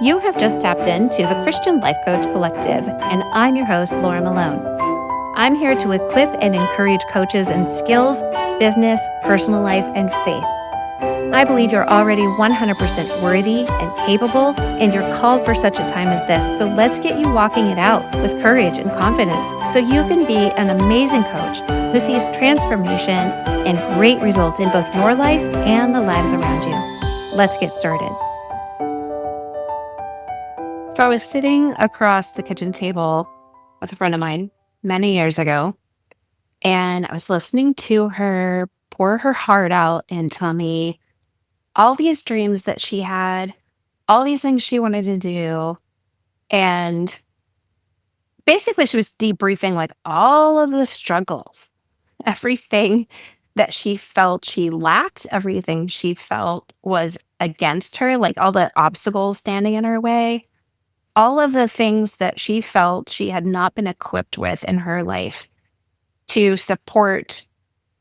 You have just tapped into the Christian Life Coach Collective, and I'm your host, Laura Malone. I'm here to equip and encourage coaches in skills, business, personal life, and faith. I believe you're already 100% worthy and capable, and you're called for such a time as this. So let's get you walking it out with courage and confidence so you can be an amazing coach who sees transformation and great results in both your life and the lives around you. Let's get started. So I was sitting across the kitchen table with a friend of mine many years ago, and I was listening to her pour her heart out and tell me all these dreams that she had, all these things she wanted to do. And basically, she was debriefing like all of the struggles, everything that she felt she lacked, everything she felt was against her, like all the obstacles standing in her way, all of the things that she felt she had not been equipped with in her life to support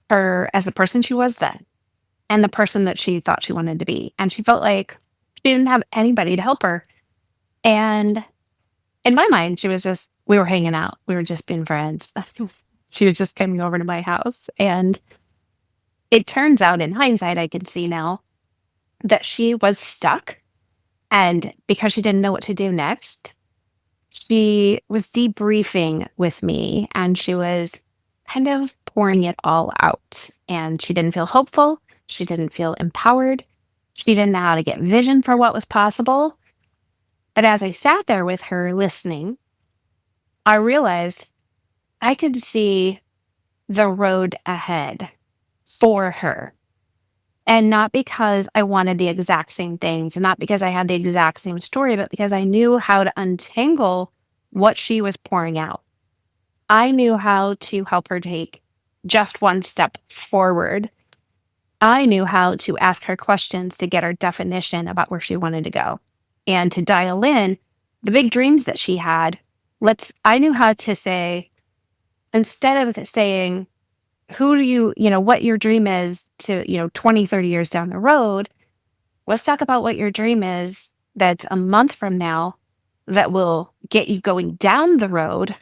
her as the person she was then and the person that she thought she wanted to be. And she felt like she didn't have anybody to help her. And in my mind, we were hanging out. We were just being friends. She was just coming over to my house. And it turns out, in hindsight, I can see now that she was stuck. And because she didn't know what to do next, she was debriefing with me and she was kind of pouring it all out. And she didn't feel hopeful. She didn't feel empowered. She didn't know how to get vision for what was possible. But as I sat there with her listening, I realized I could see the road ahead for her. And not because I wanted the exact same things, and not because I had the exact same story, but because I knew how to untangle what she was pouring out. I knew how to help her take just one step forward. I knew how to ask her questions to get her definition about where she wanted to go and to dial in the big dreams that she had. I knew how to say, instead of saying, what your dream is to, 20, 30 years down the road, let's talk about what your dream is that's a month from now that will get you going down the road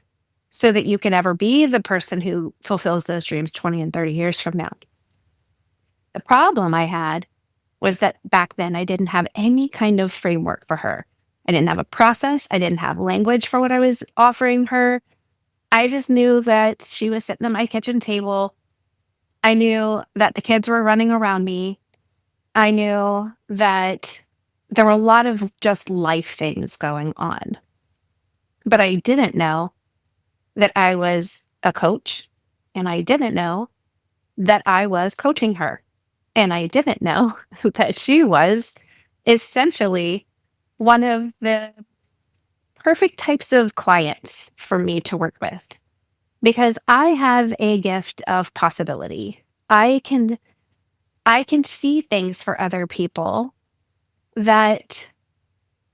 so that you can ever be the person who fulfills those dreams 20 and 30 years from now. The problem I had was that back then I didn't have any kind of framework for her. I didn't have a process. I didn't have language for what I was offering her. I just knew that she was sitting at my kitchen table. I knew that the kids were running around me. I knew that there were a lot of just life things going on. But I didn't know that I was a coach, and I didn't know that I was coaching her. And I didn't know that she was essentially one of the perfect types of clients for me to work with. Because I have a gift of possibility. I can see things for other people that,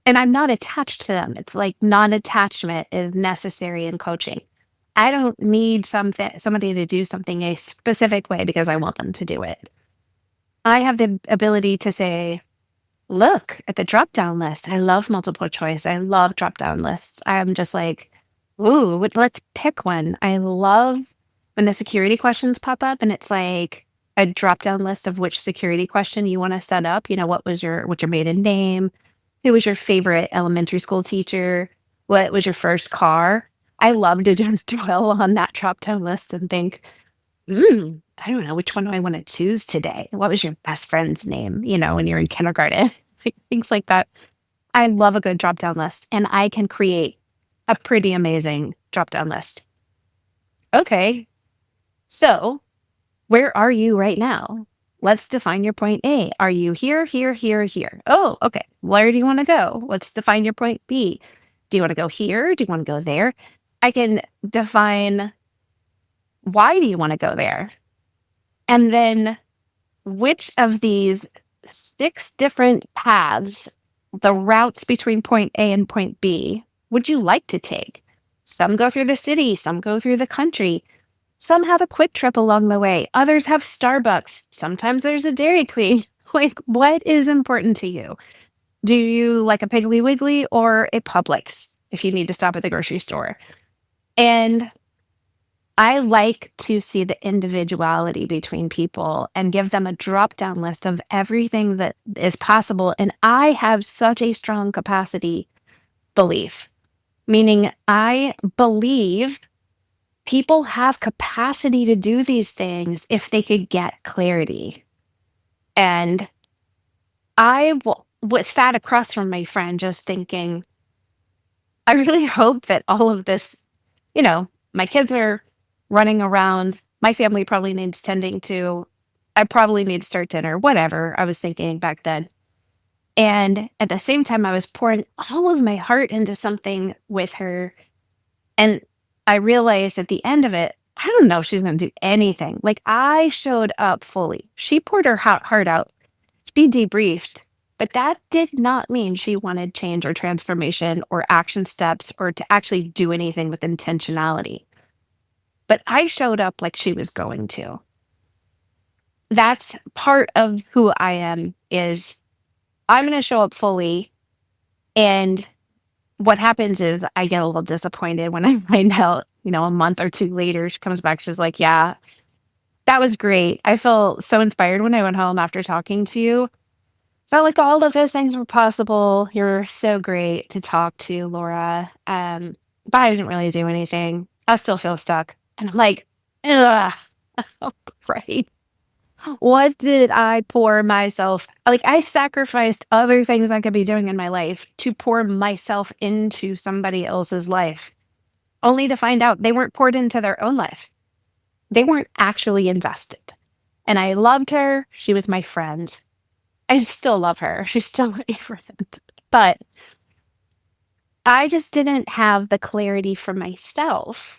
and I'm not attached to them. It's like non-attachment is necessary in coaching. I don't need somebody to do something a specific way because I want them to do it. I have the ability to say, look at the drop-down list. I love multiple choice. I love drop-down lists. I'm just like, ooh, let's pick one. I love when the security questions pop up and it's like a drop-down list of which security question you want to set up. What's your maiden name? Who was your favorite elementary school teacher? What was your first car? I love to just dwell on that drop-down list and think, I don't know, which one do I want to choose today? What was your best friend's name, when you're in kindergarten? Things like that. I love a good drop-down list, and I can create a pretty amazing drop-down list. Okay, so where are you right now? Let's define your point A. Are you here, here, here, here? Oh, okay. Where do you want to go? Let's define your point B. Do you want to go here? Do you want to go there? I can define why do you want to go there? And then which of these 6 different paths, the routes between point A and point B, would you like to take? Some go through the city, some go through the country. Some have a quick trip along the way. Others have Starbucks. Sometimes there's a Dairy Queen. Like, what is important to you? Do you like a Piggly Wiggly or a Publix if you need to stop at the grocery store? And I like to see the individuality between people and give them a drop down list of everything that is possible. And I have such a strong capacity belief, meaning I believe people have capacity to do these things if they could get clarity. And I sat across from my friend just thinking, I really hope that all of this, you know, my kids are running around. My family probably needs tending to. I probably need to start dinner, whatever I was thinking back then. And at the same time, I was pouring all of my heart into something with her. And I realized at the end of it, I don't know if she's going to do anything. Like I showed up fully. She poured her heart out to be debriefed, but that did not mean she wanted change or transformation or action steps or to actually do anything with intentionality. But I showed up like she was going to. That's part of who I am is I'm going to show up fully, and what happens is I get a little disappointed when I find out, a month or 2 later, she comes back, she's like, "Yeah, that was great. I feel so inspired when I went home after talking to you. Felt like all of those things were possible. You're so great to talk to, Laura. But I didn't really do anything. I still feel stuck." And I'm like, ugh, right. What did I pour myself? Like I sacrificed other things I could be doing in my life to pour myself into somebody else's life, only to find out they weren't poured into their own life. They weren't actually invested. And I loved her. She was my friend. I still love her. She's still my favorite. But I just didn't have the clarity for myself.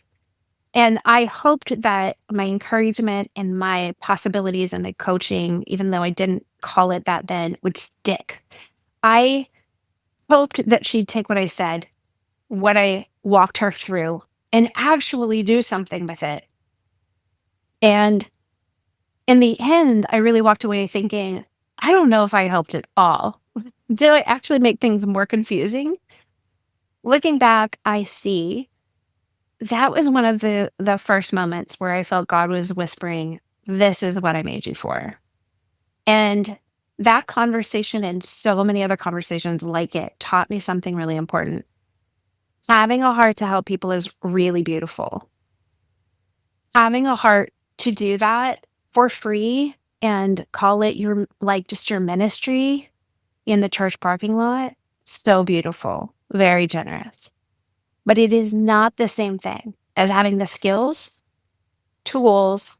And I hoped that my encouragement and my possibilities and the coaching, even though I didn't call it that then, would stick. I hoped that she'd take what I said, what I walked her through, and actually do something with it. And in the end, I really walked away thinking, I don't know if I helped at all. Did I actually make things more confusing? Looking back, I see that was one of the first moments where I felt God was whispering, "This is what I made you for." And that conversation and so many other conversations like it taught me something really important. Having a heart to help people is really beautiful. Having a heart to do that for free and call it your like just your ministry in the church parking lot, so beautiful, very generous. But it is not the same thing as having the skills, tools,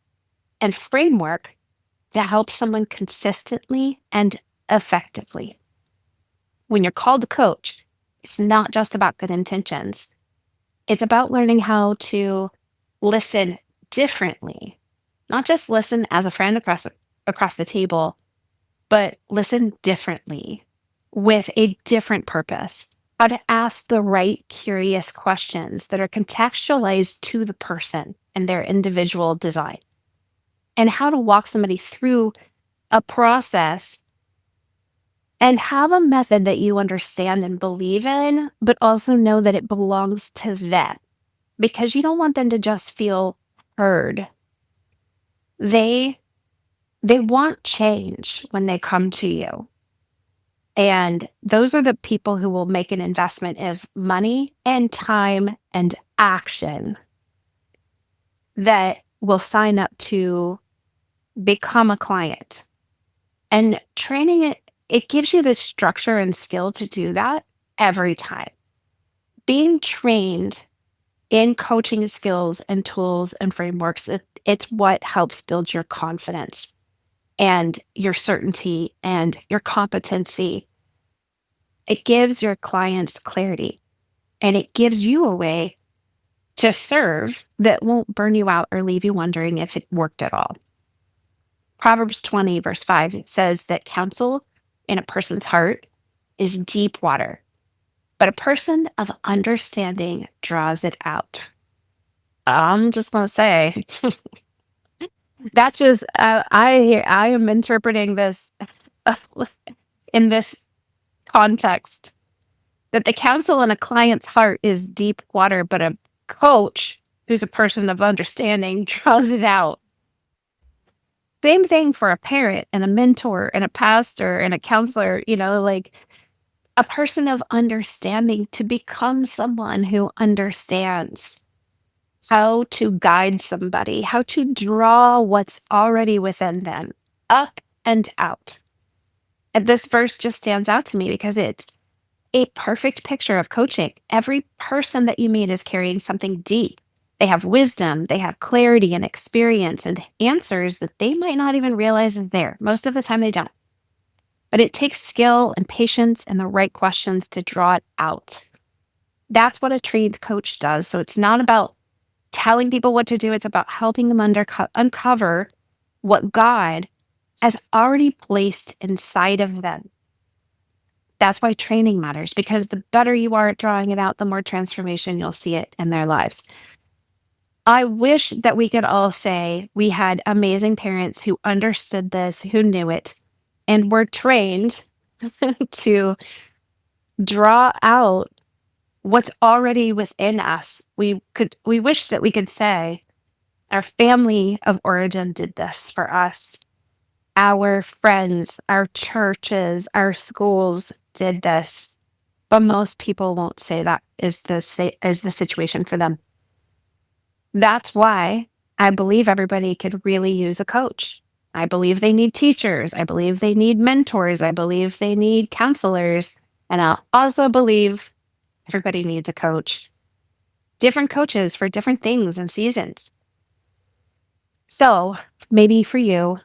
and framework to help someone consistently and effectively. When you're called to coach, it's not just about good intentions. It's about learning how to listen differently, not just listen as a friend across the table, but listen differently with a different purpose. How to ask the right curious questions that are contextualized to the person and their individual design, and how to walk somebody through a process and have a method that you understand and believe in, but also know that it belongs to them because you don't want them to just feel heard. They they want change when they come to you. And those are the people who will make an investment of money and time and action that will sign up to become a client. And training it gives you the structure and skill to do that every time. Being trained in coaching skills and tools and frameworks, it's what helps build your confidence and your certainty and your competency. It gives your clients clarity and it gives you a way to serve that won't burn you out or leave you wondering if it worked at all. Proverbs 20, verse 5 it says that counsel in a person's heart is deep water, but a person of understanding draws it out. I'm just going to say that's just, I am interpreting this in this context. That the counsel in a client's heart is deep water, but a coach who's a person of understanding draws it out. Same thing for a parent and a mentor and a pastor and a counselor, like a person of understanding to become someone who understands how to guide somebody, how to draw what's already within them up and out. And this verse just stands out to me because it's a perfect picture of coaching. Every person that you meet is carrying something deep. They have wisdom, they have clarity and experience and answers that they might not even realize is there. Most of the time, they don't. But it takes skill and patience and the right questions to draw it out. That's what a trained coach does. So it's not about telling people what to do, it's about helping them uncover what God has already placed inside of them. That's why training matters, because the better you are at drawing it out, the more transformation you'll see it in their lives. I wish that we could all say we had amazing parents who understood this, who knew it, and were trained to draw out what's already within us. We wish that we could say our family of origin did this for us. Our friends, our churches, our schools did this. But most people won't say that is the situation for them. That's why I believe everybody could really use a coach. I believe they need teachers. I believe they need mentors. I believe they need counselors. And I also believe everybody needs a coach. Different coaches for different things and seasons. So maybe for you,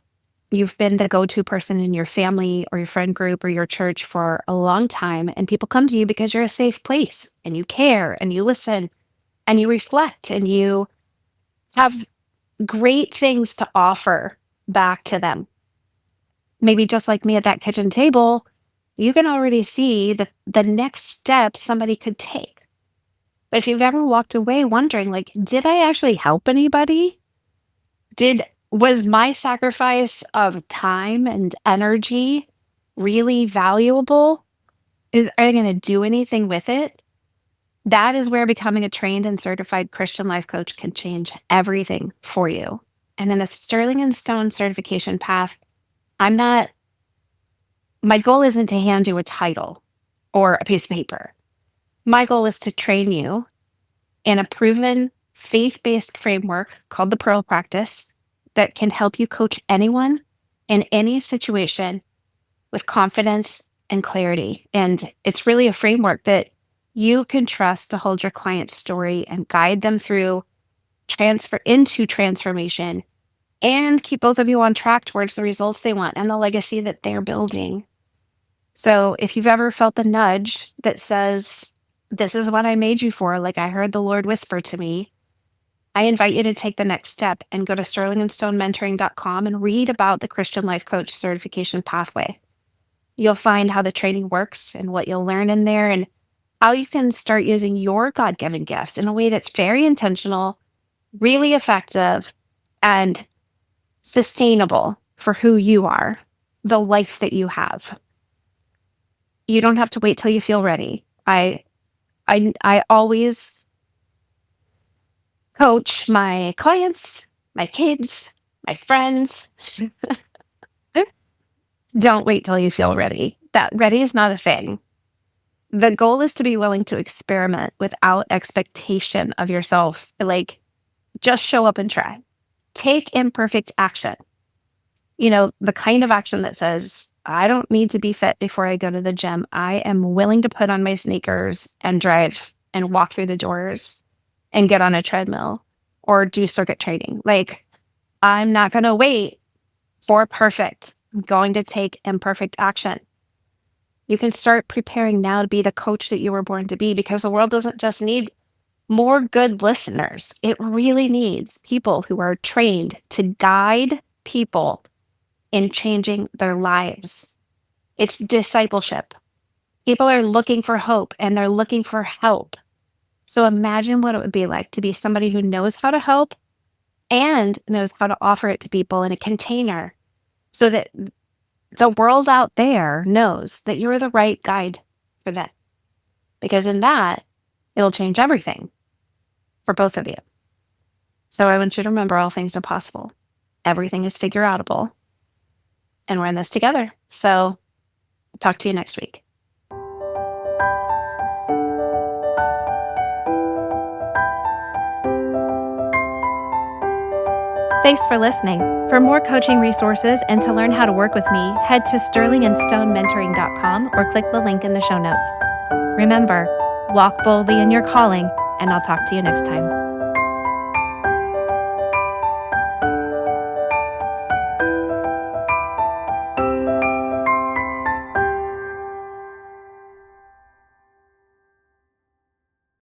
you've been the go-to person in your family or your friend group or your church for a long time, and people come to you because you're a safe place and you care and you listen and you reflect and you have great things to offer back to them. Maybe just like me at that kitchen table, you can already see the next step somebody could take. But if you've ever walked away wondering, like, did I actually help anybody? Was my sacrifice of time and energy really valuable? Are they going to do anything with it? That is where becoming a trained and certified Christian life coach can change everything for you. And in the Sterling and Stone certification path, my goal isn't to hand you a title or a piece of paper. My goal is to train you in a proven faith-based framework called the Pearl Practice that can help you coach anyone in any situation with confidence and clarity. And it's really a framework that you can trust to hold your client's story and guide them through transformation and keep both of you on track towards the results they want and the legacy that they're building. So if you've ever felt the nudge that says, this is what I made you for, like I heard the Lord whisper to me, I invite you to take the next step and go to sterlingandstonementoring.com and read about the Christian Life Coach certification pathway. You'll find how the training works and what you'll learn in there and how you can start using your God-given gifts in a way that's very intentional, really effective, and sustainable for who you are, the life that you have. You don't have to wait till you feel ready. I always coach my clients, my kids, my friends. Don't wait till you feel ready. That ready is not a thing. The goal is to be willing to experiment without expectation of yourself. Like, just show up and try. Take imperfect action. The kind of action that says, I don't need to be fit before I go to the gym. I am willing to put on my sneakers and drive and walk through the doors and get on a treadmill or do circuit training. Like, I'm not going to wait for perfect. I'm going to take imperfect action. You can start preparing now to be the coach that you were born to be, because the world doesn't just need more good listeners. It really needs people who are trained to guide people in changing their lives. It's discipleship. People are looking for hope and they're looking for help. So imagine what it would be like to be somebody who knows how to help and knows how to offer it to people in a container so that the world out there knows that you're the right guide for them. Because in that, it'll change everything for both of you. So I want you to remember all things are possible. Everything is figure outable. And we're in this together. So talk to you next week. Thanks for listening. For more coaching resources and to learn how to work with me, head to sterlingandstonementoring.com or click the link in the show notes. Remember, walk boldly in your calling, and I'll talk to you next time.